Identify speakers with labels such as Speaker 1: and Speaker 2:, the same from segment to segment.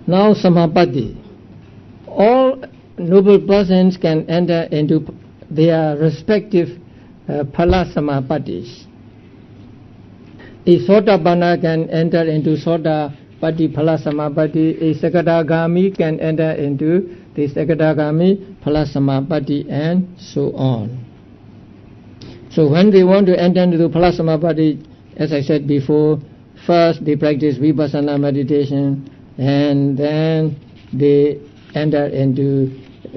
Speaker 1: Now Samapatti. All noble persons can enter into their respective phala samapattis. A Sotapanna can enter into Sotapatti phala samapatti. A Sakadagami can enter into the Sakadagami phala samapatti, and so on. So when they want to enter into the phala samapatti, as I said before, first they practice vipassana meditation, and then they enter into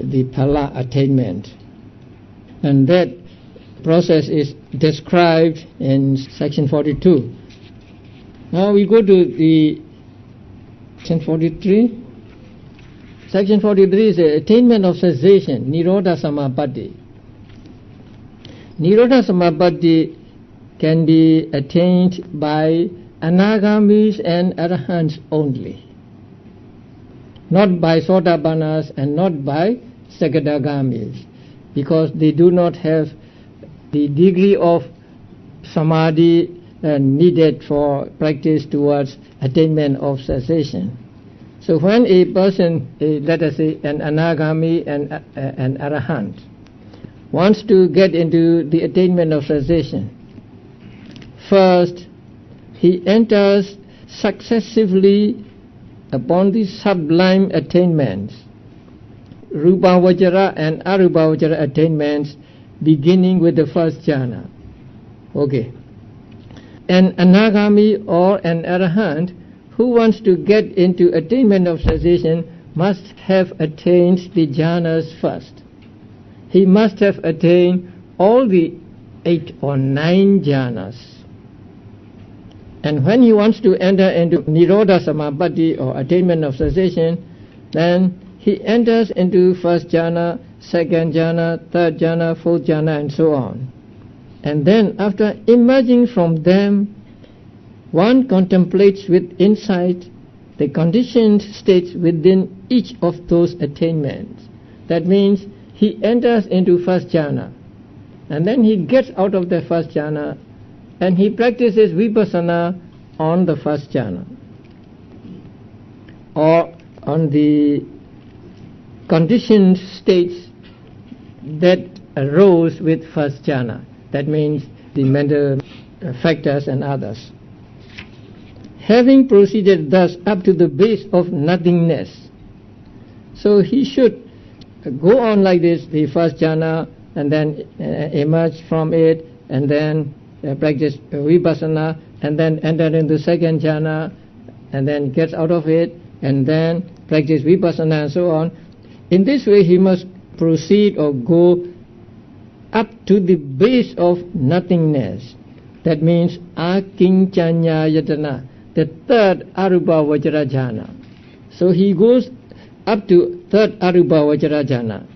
Speaker 1: the phala attainment. And that process is described in section 42. Now we go to the section 43. Section 43 is the attainment of cessation, Nirodha Samapatti. Nirodha Samapatti can be attained by Anagamis and Arahants only, not by Sotapannas and not by Sakadagamis, because they do not have the degree of samadhi needed for practice towards attainment of cessation. So when a person, let us say an Anagami and an Arahant, wants to get into the attainment of cessation, first he enters successively upon the sublime attainments, Rupavajara and Arupavajara attainments, beginning with the first jhana. Okay. An Anagami or an Arahant who wants to get into attainment of cessation must have attained the jhanas first. He must have attained all the 8 or 9 jhanas. And when he wants to enter into Nirodha Samapatti or attainment of cessation, then he enters into first jhana, second jhana, third jhana, fourth jhana, and so on. And then after emerging from them, one contemplates with insight the conditioned states within each of those attainments. That means he enters into first jhana, and then he gets out of the first jhana, and he practices vipassana on the first jhana, or on the conditioned states that arose with first jhana. That means the mental factors and others. Having proceeded thus up to the base of nothingness, so he should go on like this, the first jhana, and then emerge from it, and then practice vipassana, and then enter into second jhana, and then gets out of it, and then practice vipassana, and so on. In this way he must proceed or go up to the base of nothingness. That means akinchanya yatana, the third arupa vajra jhana. So he goes up to third arupa vajra jhana.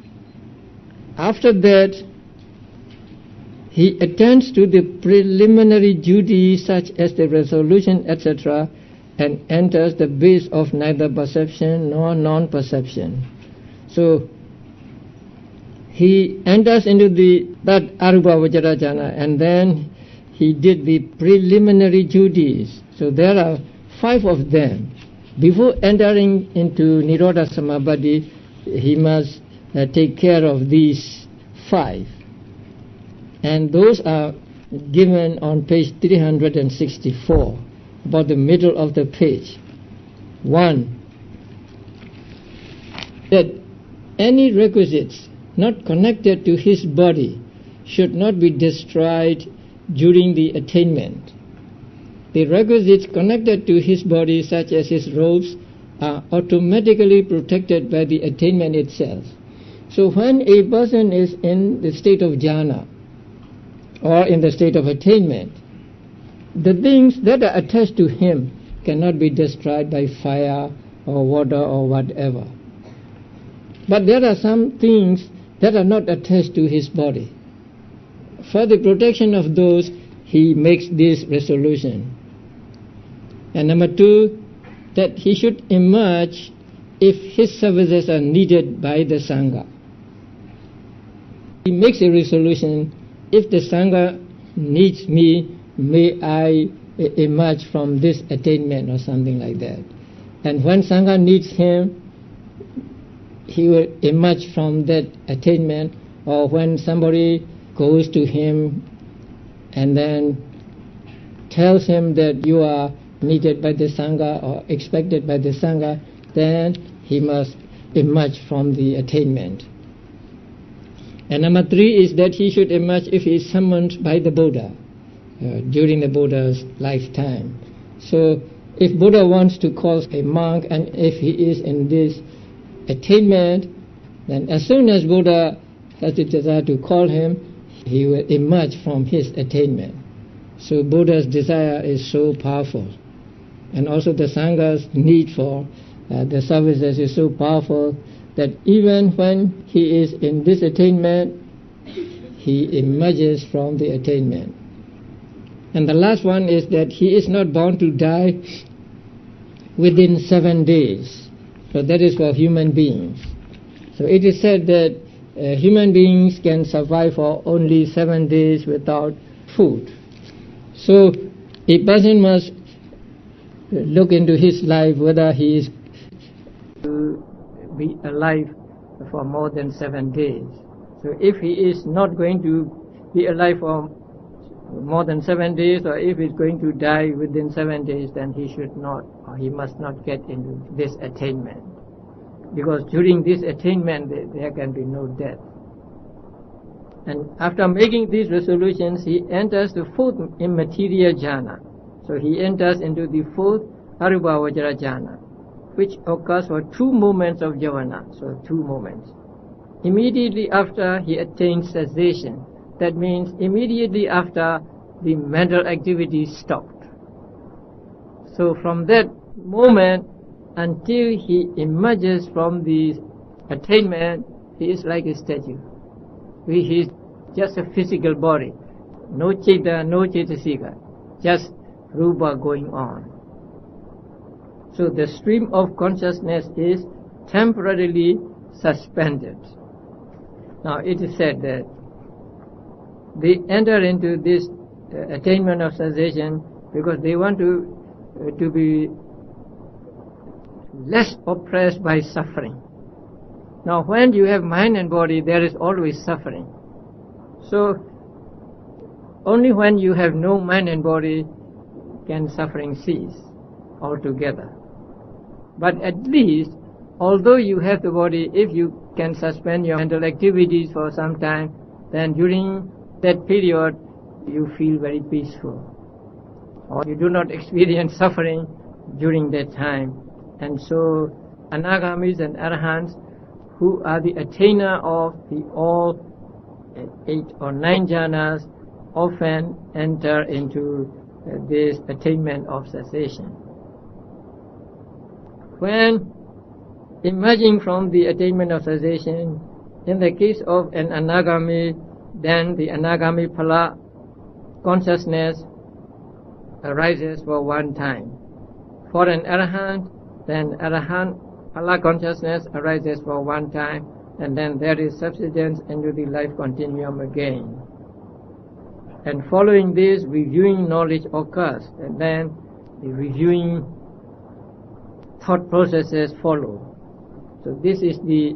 Speaker 1: After that, he attends to the preliminary duties such as the resolution, etc., and enters the base of neither perception nor non-perception. So he enters into the third arupa vajra jhana, and then he did the preliminary duties. So there are 5 of them. Before entering into Nirodha Samapatti, he must take care of these 5. And those are given on page 364, about the middle of the page. 1. That any requisites not connected to his body should not be destroyed during the attainment. The requisites connected to his body, such as his robes, are automatically protected by the attainment itself. So when a person is in the state of jhana or in the state of attainment, the things that are attached to him cannot be destroyed by fire or water or whatever. But there are some things that are not attached to his body. For the protection of those, he makes this resolution. And number 2, that he should emerge if his services are needed by the Sangha. He makes a resolution, if the Sangha needs me, may I emerge from this attainment or something like that. And when Sangha needs him, he will emerge from that attainment. Or when somebody goes to him and then tells him that you are needed by the Sangha or expected by the Sangha, then he must emerge from the attainment. And number 3 is that he should emerge if he is summoned by the Buddha during the Buddha's lifetime. So if Buddha wants to call a monk, and if he is in this attainment, then as soon as Buddha has the desire to call him, he will emerge from his attainment. So Buddha's desire is so powerful. And also the Sangha's need for the services is so powerful that even when he is in this attainment, he emerges from the attainment. And the last one is that he is not bound to die within 7 days. So that is for human beings. So it is said that human beings can survive for only 7 days without food. So a person must look into his life whether he is to be alive for more than 7 days. So if he is not going to be alive for more than 7 days, or if he's going to die within 7 days, then he should not, or he must not get into this attainment. Because during this attainment there can be no death. And after making these resolutions, he enters the 4th immaterial jhana. So he enters into the 4th arubhavajara jhana, which occurs for 2 moments of jhana, so 2 moments. Immediately after he attains cessation, that means immediately after the mental activity stopped. So from that moment until he emerges from the attainment, he is like a statue. He is just a physical body, no chitta, no cetasika, just rupa going on. So the stream of consciousness is temporarily suspended. Now it is said that they enter into this attainment of cessation because they want to be less oppressed by suffering. Now when you have mind and body, there is always suffering. So only when you have no mind and body can suffering cease altogether. But at least, although you have the body, if you can suspend your mental activities for some time, then during that period you feel very peaceful, or you do not experience suffering during that time. And so anagamis and arahants, who are the attainer of the all 8 or 9 jhanas, often enter into this attainment of cessation. When emerging from the attainment of cessation, in the case of an anagami, then the anagami phala consciousness arises for one time. For an arahant, then arahant phala consciousness arises for one time, and then there is subsidence into the life continuum again. And following this, reviewing knowledge occurs, and then the reviewing thought processes follow. So this is the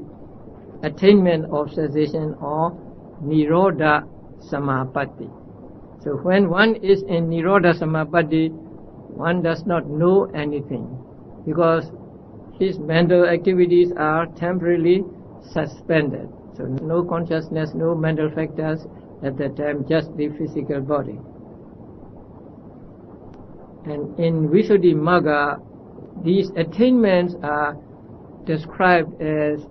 Speaker 1: attainment of cessation or Nirodha Samapatti. So when one is in Nirodha Samapatti, one does not know anything because his mental activities are temporarily suspended. So no consciousness, no mental factors at that time, just the physical body. And in Visuddhimagga, these attainments are described as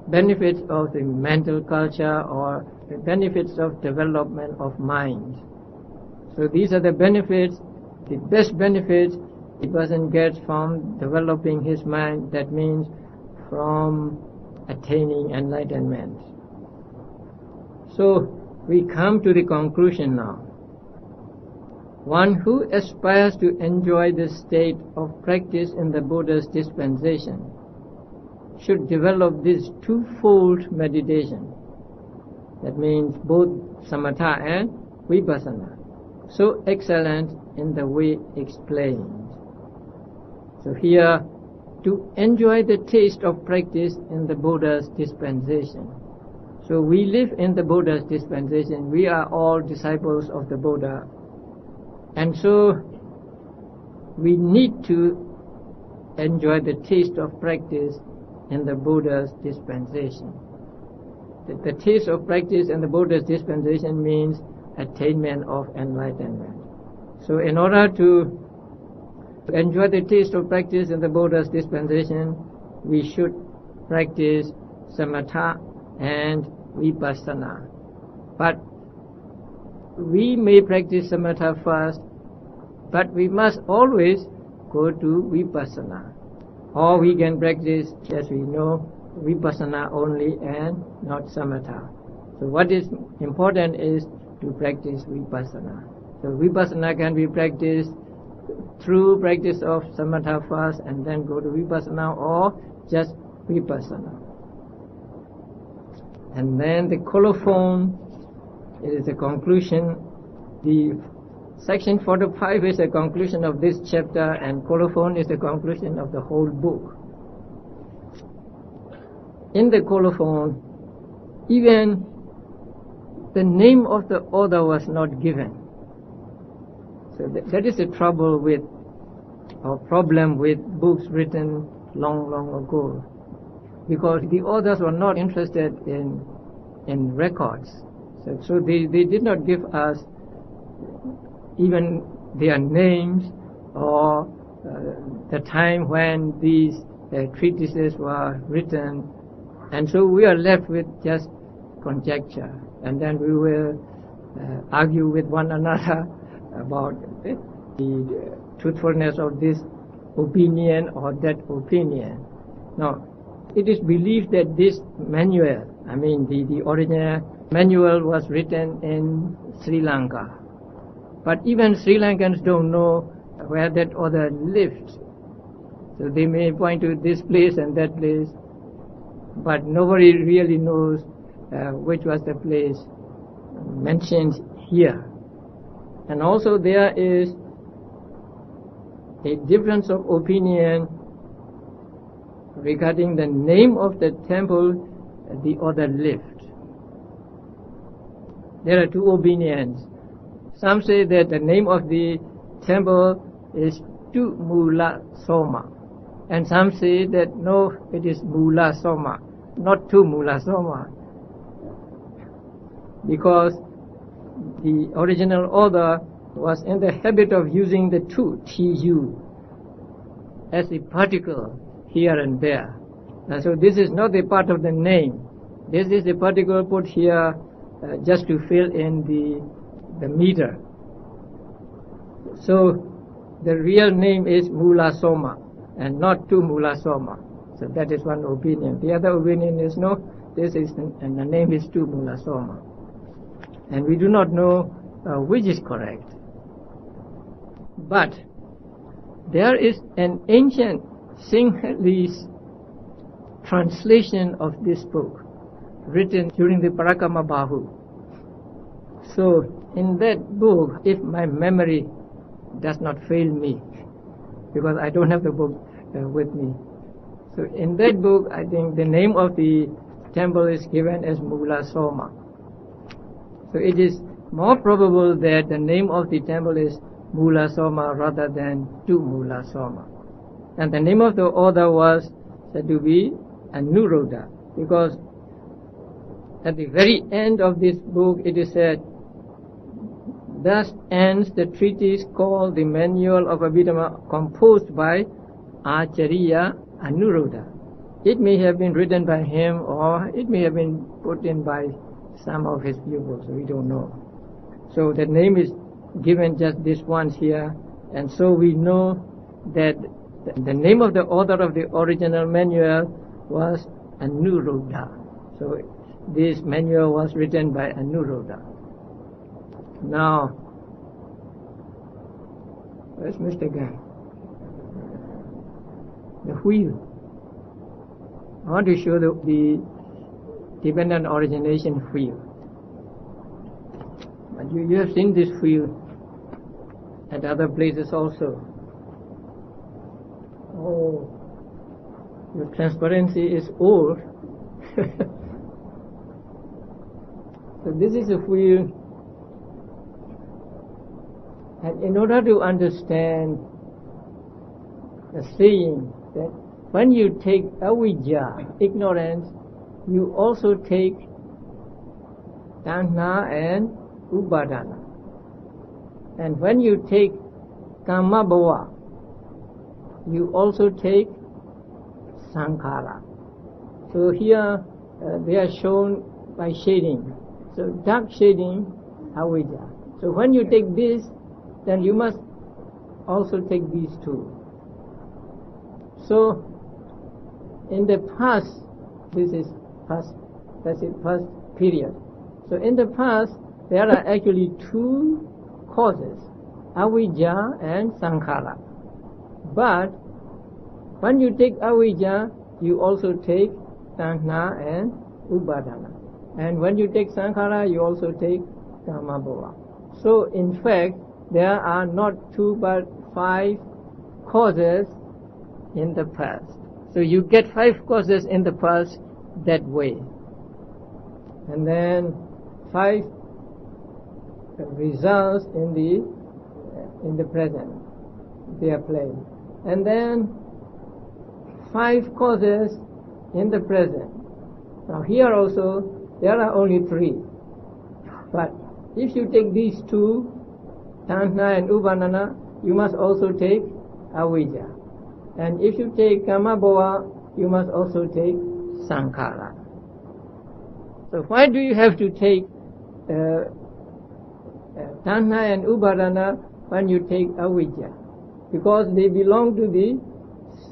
Speaker 1: benefits of the mental culture or the benefits of development of mind. So these are the benefits, the best benefits the person gets from developing his mind, that means from attaining enlightenment. So we come to the conclusion now. One who aspires to enjoy the state of practice in the Buddha's dispensation should develop this twofold meditation. That means both samatha and vipassana, so excellent in the way explained. So here, to enjoy the taste of practice in the Buddha's dispensation. So we live in the Buddha's dispensation. We are all disciples of the Buddha. And so we need to enjoy the taste of practice in the Buddha's dispensation. The taste of practice in the Buddha's dispensation means attainment of enlightenment. So in order to enjoy the taste of practice in the Buddha's dispensation, we should practice samatha and vipassana. But we may practice samatha first, but we must always go to vipassana. Or we can practice, as we know, vipassana only and not samatha. So what is important is to practice vipassana. So vipassana can be practiced through practice of samatha first and then go to vipassana, or just vipassana. And then the colophon, it is the conclusion. The section 45 is the conclusion of this chapter, and colophon is the conclusion of the whole book. In the colophon, even the name of the author was not given. So that is the trouble with, or problem with, books written long, long ago. Because the authors were not interested in records. So they did not give us even their names or the time when these treatises were written. And so we are left with just conjecture. And then we will argue with one another about the truthfulness of this opinion or that opinion. Now, it is believed that this manual, the original manual was written in Sri Lanka. But even Sri Lankans don't know where that author lived. So they may point to this place and that place, but nobody really knows which was the place mentioned here. And also there is a difference of opinion regarding the name of the temple the author lived. There are two opinions. Some say that the name of the temple is Tumula Soma, and some say that no, it is Mula Soma, not Tumula Soma, because the original author was in the habit of using the tu, tu, as a particle here and there. And so this is not a part of the name. This is a particle put here just to fill in the meter. So the real name is Mula Soma and not Tu Mula Soma. So that is one opinion. The other opinion is no, this is and the name is Tu Mula Soma. And we do not know which is correct. But there is an ancient Sinhalese translation of this book written during the Parakama Bahu. So in that book, if my memory does not fail me, because I don't have the book with me, so in that book I think the name of the temple is given as Mula Soma. So it is more probable that the name of the temple is Mula Soma rather than Tu Mula Soma. And the name of the author was said to be Anuruddha, because at the very end of this book it is said, thus ends the treatise called the Manual of Abhidhamma, composed by Acharya Anuruddha. It may have been written by him, or it may have been put in by some of his pupils, we don't know. So the name is given just this once here, and so we know that the name of the author of the original manual was Anuruddha. So this manual was written by Anuruddha. Now, where's Mr. Guy? The wheel. I want to show the dependent origination wheel. But you have seen this wheel at other places also. oh, your transparency is old. So this is a field, and in order to understand the saying that when you take avijja, ignorance, you also take tanha and upadana. And when you take kama bhava, you also take sankhara. So here they are shown by shading. So dark shading, avijja. So when you take this, then you must also take these two. So in the past, this is past, that's it, past period. So in the past, there are actually two causes, avijja and sankhara. But when you take avijja, you also take tanha and upadana. And when you take sankhara, you also take kama bhava. So in fact, there are not two but 5 causes in the past. So you get 5 causes in the past that way. And then 5 results in the present. They are playing. And then 5 causes in the present. Now here also there are only 3. But if you take these 2, tanha and upadana, you must also take avijja. And if you take kama bhava, you must also take sankhara. So why do you have to take tanha and upadana when you take avijja? Because they belong to the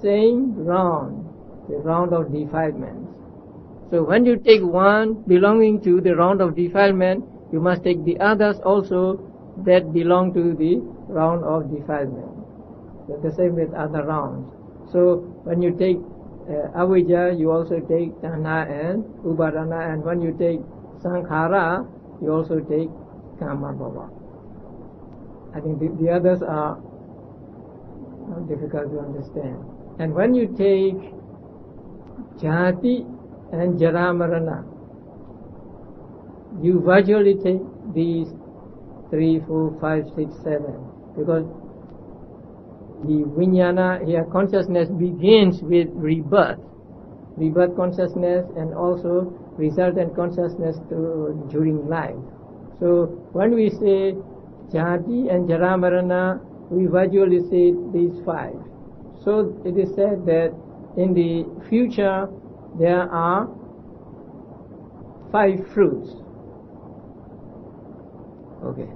Speaker 1: same round, the round of defilements. So when you take one belonging to the round of defilement, you must take the others also that belong to the round of defilement. So the same with other rounds. So when you take avijja, you also take tanha and upadana, and when you take sankhara, you also take kama bhava. I think the others are not difficult to understand. And when you take jati and jara marana, you virtually take these 3, 4, 5, 6, 7, because the vijnana here, consciousness begins with rebirth consciousness, and also resultant consciousness during life. So when we say jati and jara marana, we virtually say these 5. So it is said that in the future there are 5 fruits. Okay.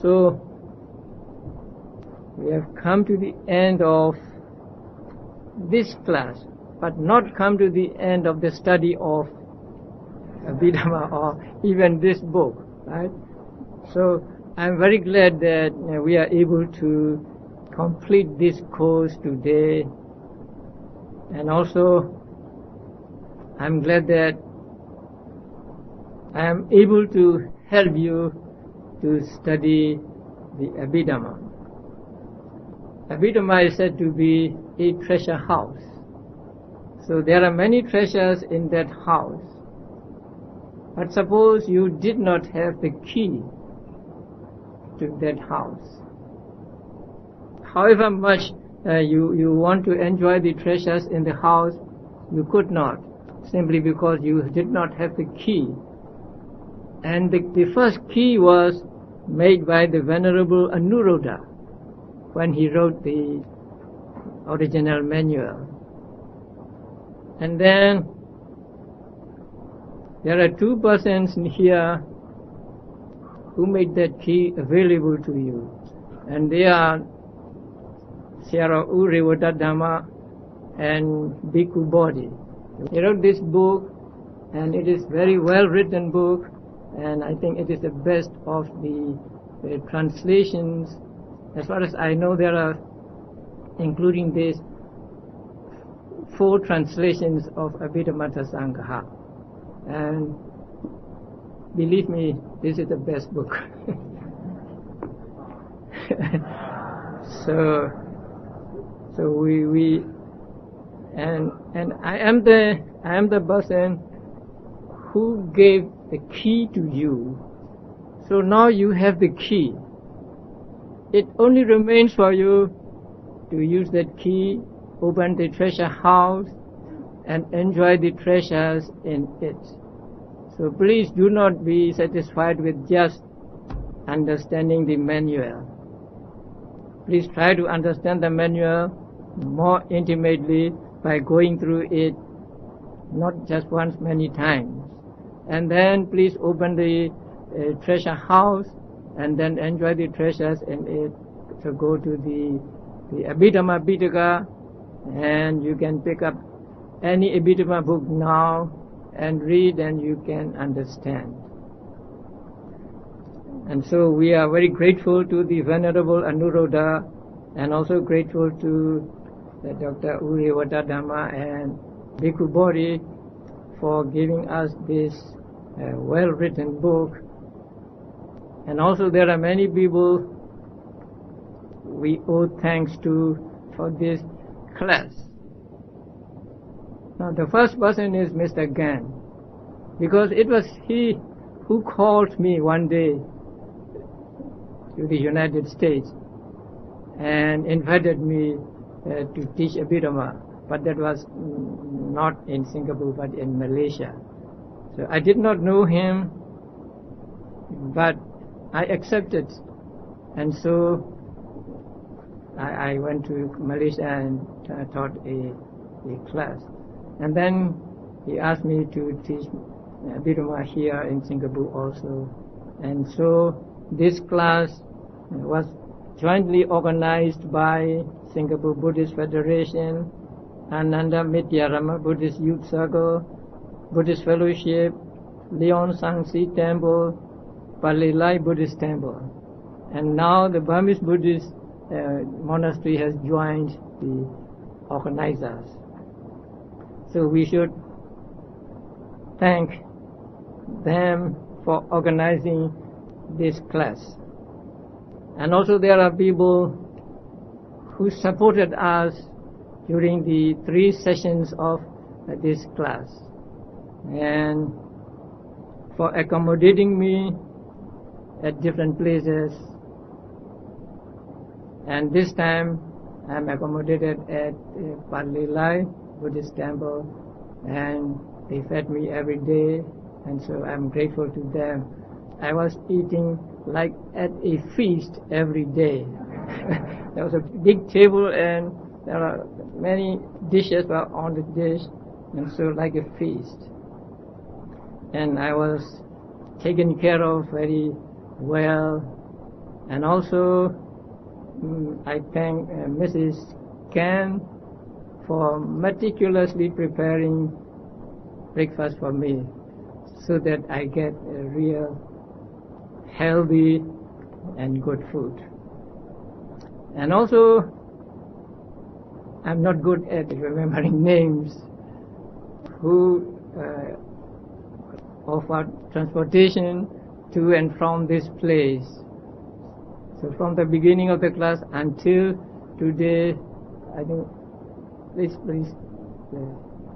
Speaker 1: So we have come to the end of this class, but not come to the end of the study of Abhidhamma or even this book, right? So I'm very glad that we are able to complete this course today, and also I'm glad that I am able to help you to study the Abhidhamma. Abhidhamma is said to be a treasure house. So there are many treasures in that house. But suppose you did not have the key to that house. However much you want to enjoy the treasures in the house, you could not, simply because you did not have the key. And the first key was made by the Venerable Anuruddha when he wrote the original manual. And then there are 2 persons here who made that key available to you, and they are Sayādaw U Sīlānanda and Bhikkhu Bodhi. He wrote this book, and it is very well written book, and I think it is the best of the translations. As far as I know, there are, including this, 4 translations of Abhidhamma Sangha. And believe me, this is the best book. So we and I am the person who gave the key to you. So now you have the key. It only remains for you to use that key, open the treasure house, and enjoy the treasures in it. So please do not be satisfied with just understanding the manual. Please try to understand the manual more intimately by going through it, not just once, many times. And then please open the treasure house and then enjoy the treasures in it. So go to the Abhidhamma Pitaka, and you can pick up any Abhidhamma book now and read, and you can understand. And so we are very grateful to the Venerable Anuruddha, and also grateful to Dr. Uri Wadadama and Bhikkhu Bodhi for giving us this well-written book. And also there are many people we owe thanks to for this class. Now the first person is Mr. Gan, because it was he who called me one day to the United States and invited me to teach Abhidhamma, but that was not in Singapore but in Malaysia. So I did not know him, but I accepted, and so I went to Malaysia and taught a class. And then he asked me to teach Abhidhamma here in Singapore also. And so this class was jointly organized by Singapore Buddhist Federation, Ananda Mityarama Buddhist Youth Circle, Buddhist Fellowship, Leon Sangsi Temple, Palilai Buddhist Temple. And now the Burmese Buddhist monastery has joined the organizers. So we should thank them for organizing this class. And also there are people who supported us during the 3 sessions of this class, and for accommodating me at different places. And this time I am accommodated at Palilai Buddhist Temple, and they fed me every day, and so I am grateful to them. I was eating like at a feast every day. There was a big table and there are many dishes were on the dish, and so like a feast. And I was taken care of very well. And also I thank Mrs. Can for meticulously preparing breakfast for me, so that I get a real healthy and good food. And also I'm not good at remembering names, who offered transportation to and from this place. So from the beginning of the class until today, I think, please,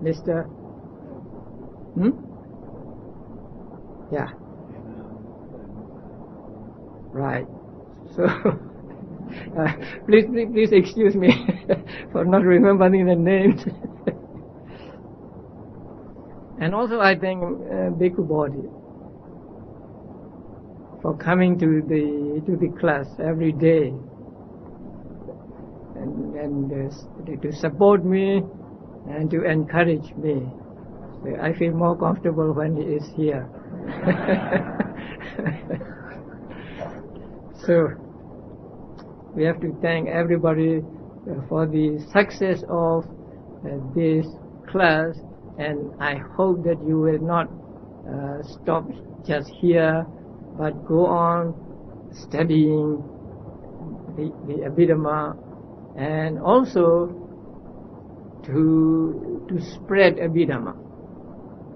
Speaker 1: Mr. Yeah. Right. So, please excuse me for not remembering the names. And also I thank Bhikkhu Bodhi for coming to the class every day and to support me and to encourage me. So I feel more comfortable when he is here. So we have to thank everybody for the success of this class, and I hope that you will not stop just here, but go on studying the Abhidhamma, and also to spread Abhidhamma.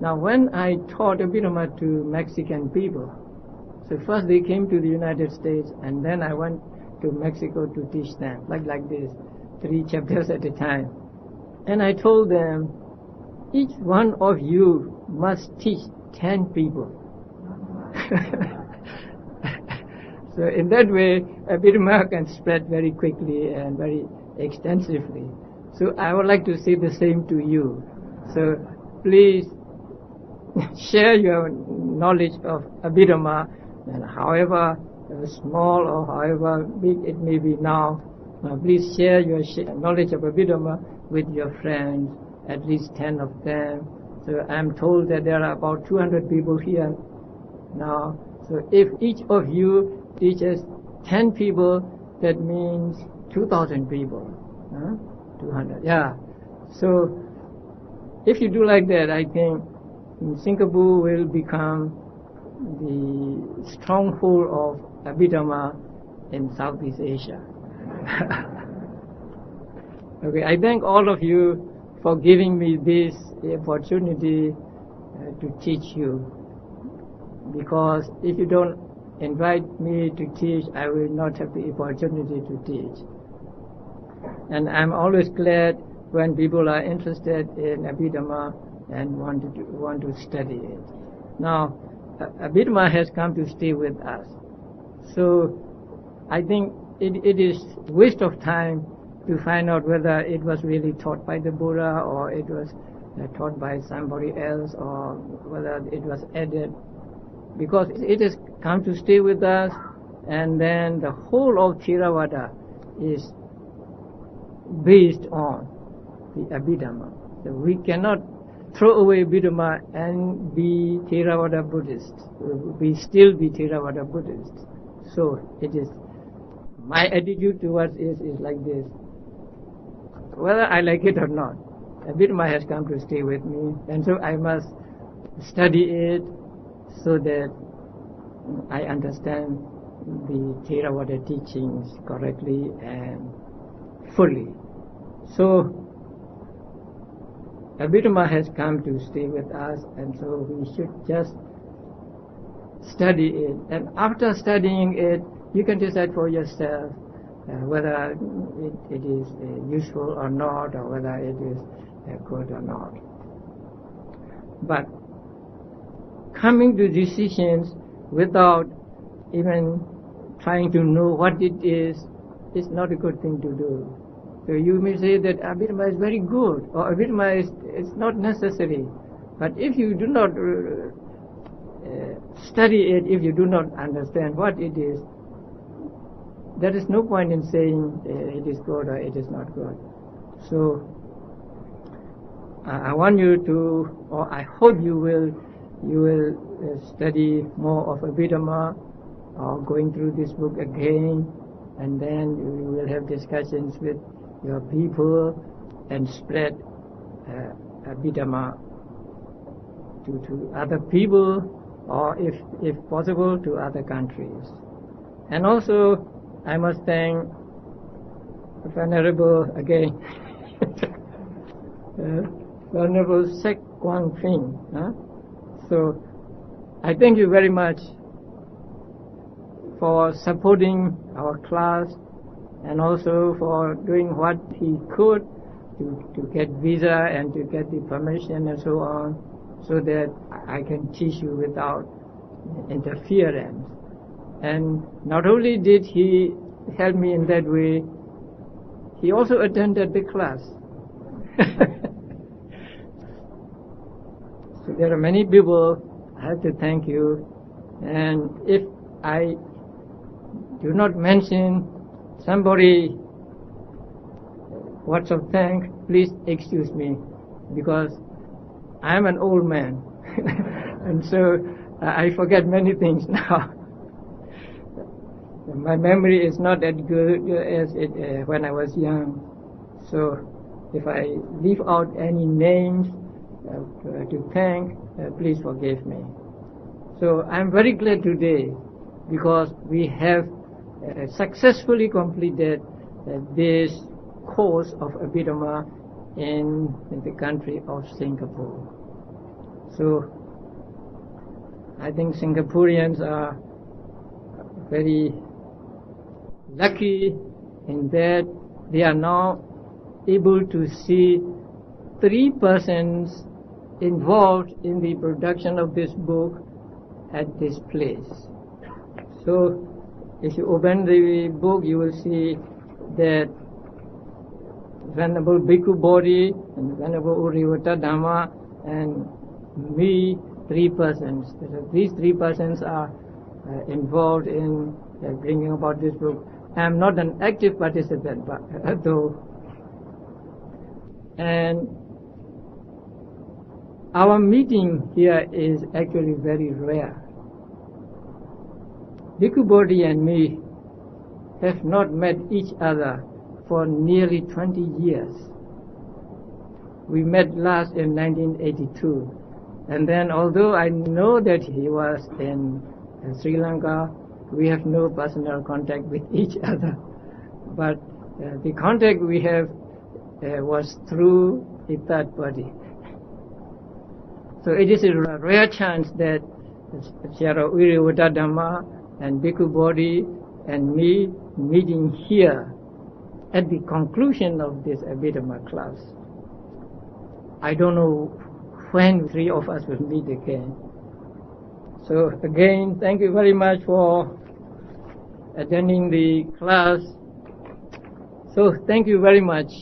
Speaker 1: Now when I taught Abhidhamma to Mexican people, so first they came to the United States, and then I went to Mexico to teach them, like this, 3 chapters at a time. And I told them, each one of you must teach 10 people. So in that way, Abhidhamma can spread very quickly and very extensively. So I would like to say the same to you. So please share your knowledge of Abhidhamma, and however small or however big it may be now, please share your knowledge of Abhidhamma with your friends, at least 10 of them. So I'm told that there are about 200 people here now. So if each of you teaches 10 people, that means 2,000 people. 200, yeah. So if you do like that, I think Singapore will become the stronghold of Abhidhamma in Southeast Asia. Okay, I thank all of you for giving me this opportunity to teach you, because if you don't invite me to teach, I will not have the opportunity to teach. And I'm always glad when people are interested in Abhidhamma and want to study it. Now, Abhidhamma has come to stay with us. So I think it is waste of time to find out whether it was really taught by the Buddha or it was taught by somebody else, or whether it was added, because it has come to stay with us, and then the whole of Theravada is based on the Abhidhamma. So we cannot throw away Abhidhamma and be Theravada Buddhist. We still be Theravada Buddhist. So it is, my attitude towards it is like this. Whether I like it or not, Abhidhamma has come to stay with me, and so I must study it so that I understand the Theravada teachings correctly and fully. So Abhidhamma has come to stay with us, and so we should just study it. And after studying it, you can decide for yourself whether it is useful or not, or whether it is good or not. But coming to decisions without even trying to know what it is not a good thing to do. So you may say that Abhidhamma is very good, or Abhidhamma is not necessary. But if you do not study it, if you do not understand what it is, there is no point in saying it is good or it is not good. So I want you to, or I hope you will study more of Abhidhamma, or going through this book again, and then you will have discussions with your people and spread Abhidhamma to other people, or if possible to other countries. And also I must thank Venerable again Venerable Sek Kwang Fing. So I thank you very much for supporting our class, and also for doing what he could to get visa and to get the permission and so on, so that I can teach you without interference. And not only did he help me in that way, he also attended the class. So there are many people I have to thank you, and if I do not mention somebody words of thanks, please excuse me, because I am an old man and so I forget many things now. My memory is not as good as it when I was young. So if I leave out any names to thank, please forgive me. So I'm very glad today, because we have successfully completed this course of Abhidhamma in the country of Singapore. So I think Singaporeans are very lucky in that they are now able to see 3 persons involved in the production of this book at this place. So, if you open the book, you will see that Venerable Bhikkhu Bodhi and Venerable Urivata Dhamma and me, 3 persons. These 3 persons are involved in bringing about this book. I am not an active participant, but though. And our meeting here is actually very rare. Bhikkhu Bodhi and me have not met each other for nearly 20 years. We met last in 1982. And then, although I know that he was in Sri Lanka, we have no personal contact with each other. But the contact we have was through a third party. So it is a rare chance that Sayadaw U Dhamma and Bhikkhu Bodhi and me meeting here at the conclusion of this Abhidhamma class. I don't know when 3 of us will meet again. So again, thank you very much for attending the class. So thank you very much.